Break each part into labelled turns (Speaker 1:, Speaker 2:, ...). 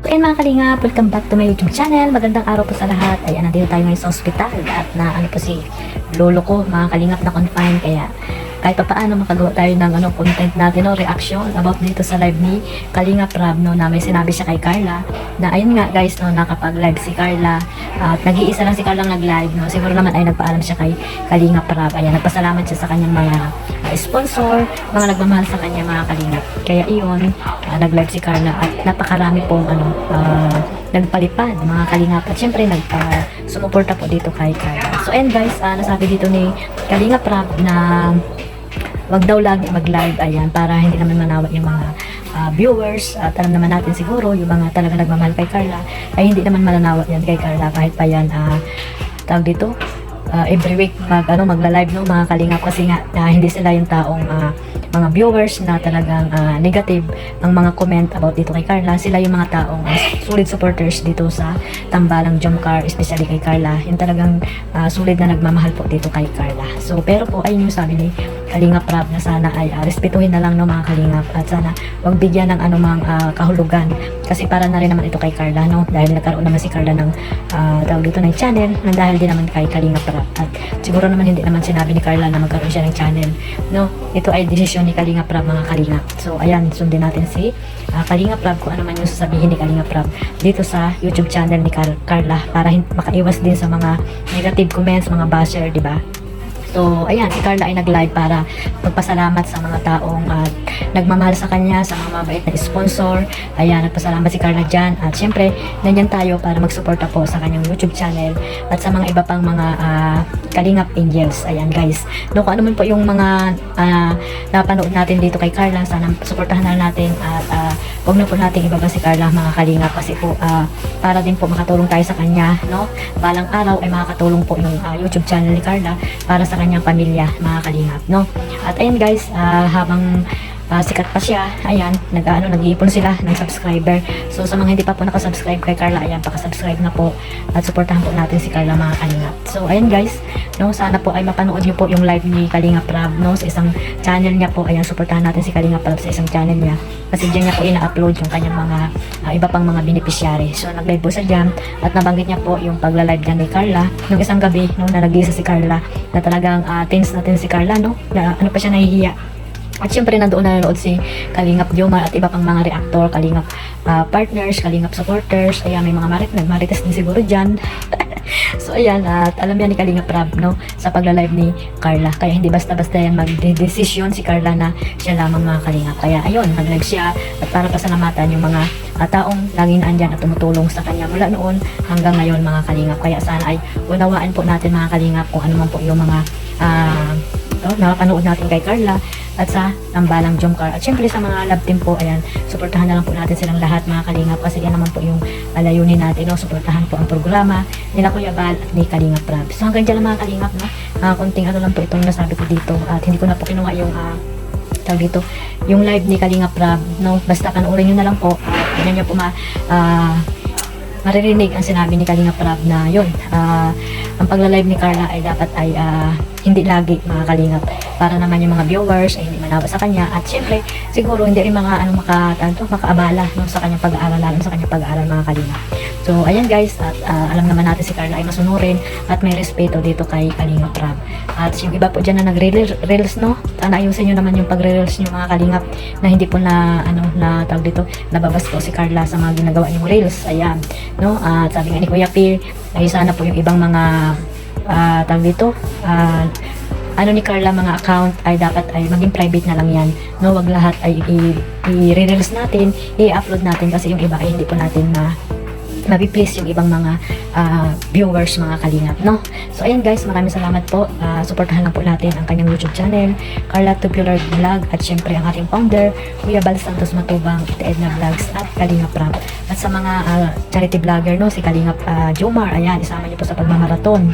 Speaker 1: Ayan mga kalingap, welcome back to my YouTube channel. Magandang araw po sa lahat. Ayan, nandito tayo ngayon sa ospital at na ano po si lolo ko, mga kalingap na confined. Kaya kahit pa paano makagawa tayo ng content natin, reaction about dito sa live ni Kalingap Rab, na may sinabi siya kay Carla na ayun nga guys, nakapag-live si Carla at nag-iisa lang si Carla nag-live, siguro naman ay nagpaalam siya kay Kalingap Rab. Ayan, nagpasalamat siya sa kanyang mga sponsor, mga nagmamahal sa kanya, mga kalingap. Kaya iyon, nag-live si Carla at napakarami pong nagpalipad, mga kalingap, at syempre sumuporta po dito kay Carla. So and guys, nasabi dito ni Kalingap Rab na wag daw lagi mag-live, ayan, para hindi naman manawa yung mga viewers. At alam naman natin siguro yung mga talaga nagmamahal kay Carla ay hindi naman mananawa yan kay Carla kahit pa yan tawag dito every week magla-live, mga kalingap, kasi nga hindi sila yung taong mga viewers na talagang negative ang mga comment about dito kay Carla. Sila yung mga taong solid supporters dito sa Tambalang Jomcar, especially kay Carla, yung talagang solid na nagmamahal po dito kay Carla. So pero po ayun yung sabi ni Kalingap Rab na sana ay respetuhin na lang mga kalingap, at sana wag bigyan ng anumang kahulugan, kasi para na rin naman ito kay Carla, dahil nagkaroon naman si Carla ng tawag dito ng channel na dahil din naman kay Kalingap Rab. At siguro naman hindi naman sinabi ni Carla na magkaroon siya ng channel, ito ay desisyon ni Kalingap Rab, mga kalingap. So ayan, sundin natin si Kalingap Rab kung ano man yung sasabihin ni Kalingap Rab dito sa YouTube channel ni Carla, para makaiwas din sa mga negative comments, mga basher, di ba? So, ayan, si Carla ay nag-live para magpasalamat sa mga taong nagmamahal sa kanya, sa mga mabait na sponsor. Ayan, nagpasalamat si Carla dyan. At syempre, nandyan tayo para magsuporta po sa kanyang YouTube channel at sa mga iba pang mga Kalingap Angels. Ayan guys, kung ano man po yung mga napanood natin dito kay Carla, sana suportahan na natin at huwag na po natin ibaba si Carla, mga kalingap, kasi po para din po makatulong tayo sa kanya, balang araw ay makakatulong po yung YouTube channel ni Carla para sa kanyang pamilya, mga kalingap, At ayun guys, habang sikat pa siya, ayan, nag-iipon sila ng subscriber. So sa mga hindi pa po nakasubscribe kay Carla, ayan, pakasubscribe na po at suportahan po natin si Carla, mga kalingap. So ayan guys, sana po ay mapanood niyo po yung live ni Kalingap Rab, sa isang channel niya po. Ayan, suportahan natin si Kalingap Rab sa isang channel niya, kasi diyan niya po ina-upload yung kanyang mga iba pang mga beneficiary. So nag-live po sa dyan at nabanggit niya po yung pagla-live niya ni Carla nung isang gabi, na nag-iisa si Carla, na talagang tense natin si Carla, na ano pa siya, nahihiya. At syempre nandoon na nanood si Kalingap Jomar at iba pang mga reactor, Kalingap partners, Kalingap supporters. Ayan, may mga nagmarites din siguro dyan. So ayan, at alam yan ni Kalingap Rab, sa pagla-live ni Carla. Kaya hindi basta-basta yan mag-decision si Carla na siya lamang, mga kalingap. Kaya ayun, nag-live siya at para pasalamatan yung mga taong laging andyan at tumutulong sa kanya mula noon hanggang ngayon, mga kalingap. Kaya sana ay unawaan po natin, mga kalingap, kung ano man po yung mga nakapanood natin kay Carla at sa Tambalang Jomcar. At syempre sa mga love team po, ayan, suportahan na lang po natin silang lahat, mga kalingap, kasi yan naman po yung layunin natin, suportahan po ang programa nila Kuya Bal at ni Kalingap Rab. So hanggang dyan lang, mga kalingap, konting lang po itong nasabi ko dito, at hindi ko na po kinuha yung tawag dito, yung live ni Kalingap Rab, basta panoorin nyo na lang po, ganyan nyo po maririnig ang sinabi ni Kalingap Rab na yun, ang pagla-live ni Carla ay dapat ay hindi lagi, mga kalingap, para naman yung mga viewers ay hindi manawa sa kanya, at syempre siguro hindi rin mga makaabala sa kanyang pag-aaral, lalo sa kanyang pag-aaral, mga kalingap. So ayan guys, at alam naman natin si Carla ay masunurin at may respeto dito kay Kalingap Rab. At yung iba po dyan na nag-reels, ayusin nyo naman yung pag-reels nyo, mga kalingap, na hindi po na tawag dito, nababas po si Carla sa mga ginagawa yung reels. Ayan, at sabi nga ni Kuya Pir ay sana po yung ibang mga tawag dito, ni Carla, mga account ay dapat ay maging private na lang yan, wag lahat ay i-reels natin, i-upload natin, kasi yung iba ay hindi po natin mabiplace yung ibang mga viewers, mga kalingap, So ayan guys, maraming salamat po. Suportahan lang po natin ang kanyang YouTube channel, Carla Tubular Vlog, at syempre ang ating founder, Kuya Bal Santos Matubang, Edna Vlogs, at Kalingap Rab. At sa mga charity vlogger, si Kalingap Jomar, ayan, isama niyo po sa pagmamaraton,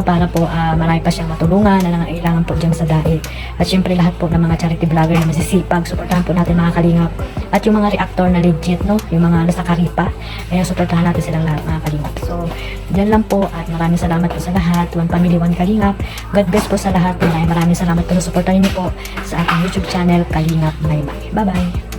Speaker 1: para po marami pa siyang matulungan na nangailangan po dyan sa daig. At syempre lahat po ng mga charity vlogger na masisipag, suportahan po natin, mga kalingap. At yung mga reactor na legit, yung mga nasa Karipa, ayan, suportahan natin silang lahat, mga kalingap. So dyan lang po, at maraming salamat po sa lahat. One Family, One Kalingap. God bless po sa lahat. Maraming salamat po sa suportahan niyo po sa aking YouTube channel, Kalingap Maybay. Bye-bye!